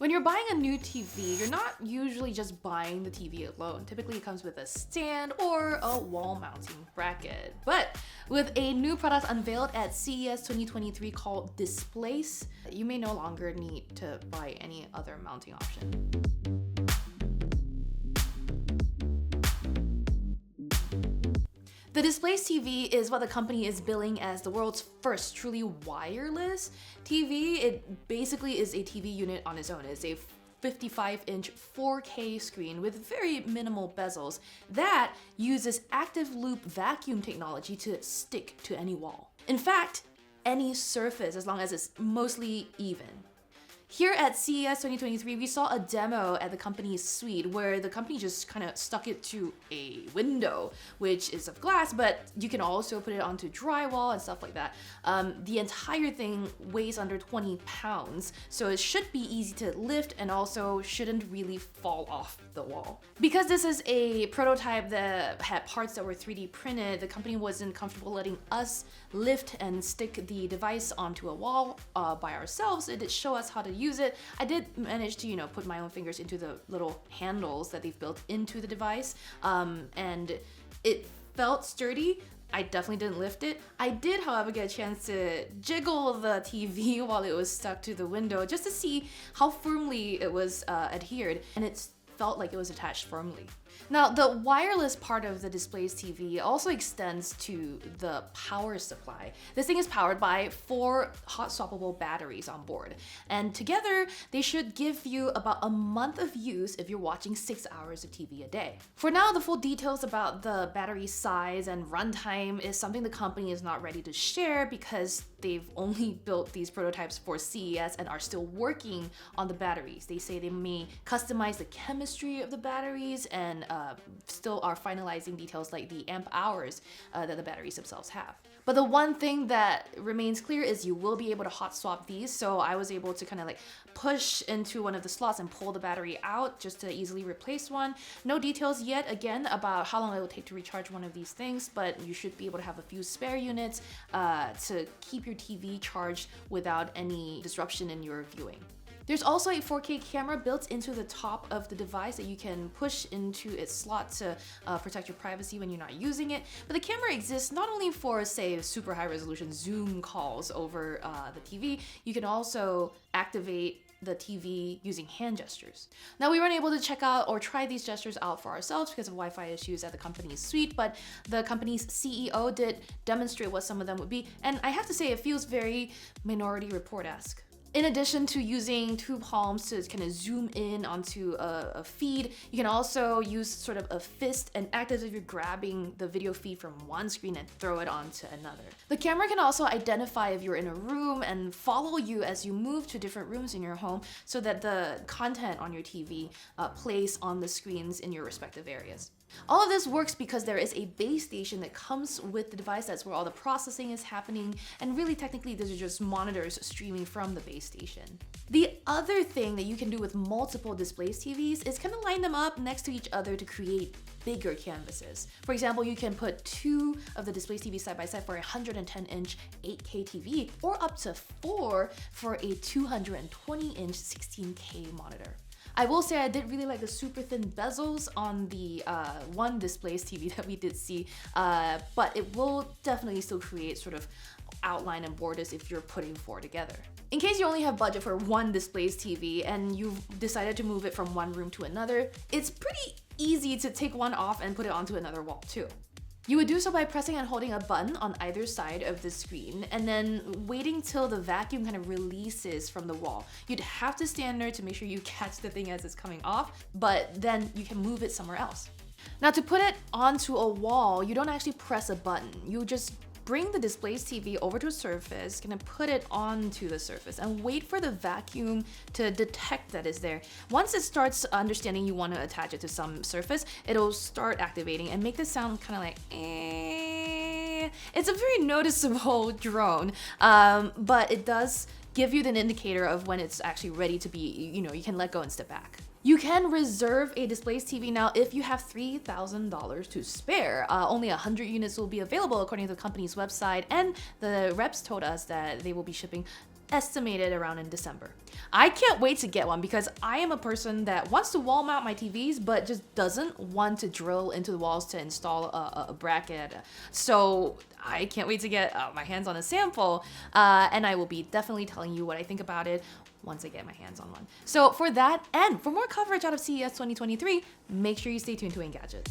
When you're buying a new TV, you're not usually just buying the TV alone. Typically it comes with a stand or a wall mounting bracket. But with a new product unveiled at CES 2023 called Displace, you may no longer need to buy any other mounting option. The Displace TV is what the company is billing as the world's first truly wireless TV. It basically is a TV unit on its own. It's a 55-inch 4K screen with very minimal bezels that uses active loop vacuum technology to stick to any wall. In fact, any surface, as long as it's mostly even. Here at CES 2023, we saw a demo at the company's suite where the company just kind of stuck it to a window, which is of glass, but you can also put it onto drywall and stuff like that. The entire thing weighs under 20 pounds, so it should be easy to lift and also shouldn't really fall off the wall. Because this is a prototype that had parts that were 3D printed, the company wasn't comfortable letting us lift and stick the device onto a wall by ourselves. It did show us how to use it. I did manage to, put my own fingers into the little handles that they've built into the device, and it felt sturdy. I definitely didn't lift it. I did, however, get a chance to jiggle the TV while it was stuck to the window just to see how firmly it was adhered, and it felt like it was attached firmly. Now, the wireless part of the Displace TV also extends to the power supply. This thing is powered by 4 hot swappable batteries on board, and together they should give you about a month of use if you're watching 6 hours of TV a day. For now, the full details about the battery size and runtime is something the company is not ready to share because they've only built these prototypes for CES and are still working on the batteries. They say they may customize the chemistry of the batteries and still are finalizing details like the amp hours that the batteries themselves have. But the one thing that remains clear is you will be able to hot swap these. So I was able to kind of like push into one of the slots and pull the battery out just to easily replace one. No details yet, again, about how long it will take to recharge one of these things, but you should be able to have a few spare units to keep your TV charged without any disruption in your viewing. There's also a 4K camera built into the top of the device that you can push into its slot to protect your privacy when you're not using it. But the camera exists not only for, say, super high resolution Zoom calls over the TV, you can also activate the TV using hand gestures. Now, we weren't able to check out or try these gestures out for ourselves because of Wi-Fi issues at the company's suite, but the company's CEO did demonstrate what some of them would be, and I have to say it feels very Minority Report-esque. In addition to using 2 palms to kind of zoom in onto a feed, you can also use sort of a fist and act as if you're grabbing the video feed from one screen and throw it onto another. The camera can also identify if you're in a room and follow you as you move to different rooms in your home so that the content on your TV plays on the screens in your respective areas. All of this works because there is a base station that comes with the device. That's where all the processing is happening, and really technically these are just monitors streaming from the base station. The other thing that you can do with multiple Displace TVs is kind of line them up next to each other to create bigger canvases. For example, you can put 2 of the Displace TVs side by side for a 110-inch 8K TV, or up to 4 for a 220-inch 16K monitor. I will say I did really like the super thin bezels on the one Displace TV that we did see, but it will definitely still create sort of outline and borders if you're putting 4 together. In case you only have budget for one Displace TV and you've decided to move it from one room to another, it's pretty easy to take one off and put it onto another wall too. You would do so by pressing and holding a button on either side of the screen and then waiting till the vacuum kind of releases from the wall. You'd have to stand there to make sure you catch the thing as it's coming off, but then you can move it somewhere else. Now, to put it onto a wall, you don't actually press a button. You just bring the Displace TV over to a surface, gonna put it onto the surface and wait for the vacuum to detect that it's there. Once it starts understanding you want to attach it to some surface, it'll start activating and make this sound kind of like eh. It's a very noticeable drone, but it does give you an indicator of when it's actually ready to be, you can let go and step back. You can reserve a Displace TV now if you have $3,000 to spare. Only 100 units will be available according to the company's website, and the reps told us that they will be shipping estimated around in December. I can't wait to get one because I am a person that wants to wall mount my TVs but just doesn't want to drill into the walls to install a bracket. So I can't wait to get my hands on a sample, and I will be definitely telling you what I think about it once I get my hands on one. So for that and for more coverage out of CES 2023, make sure you stay tuned to Engadget.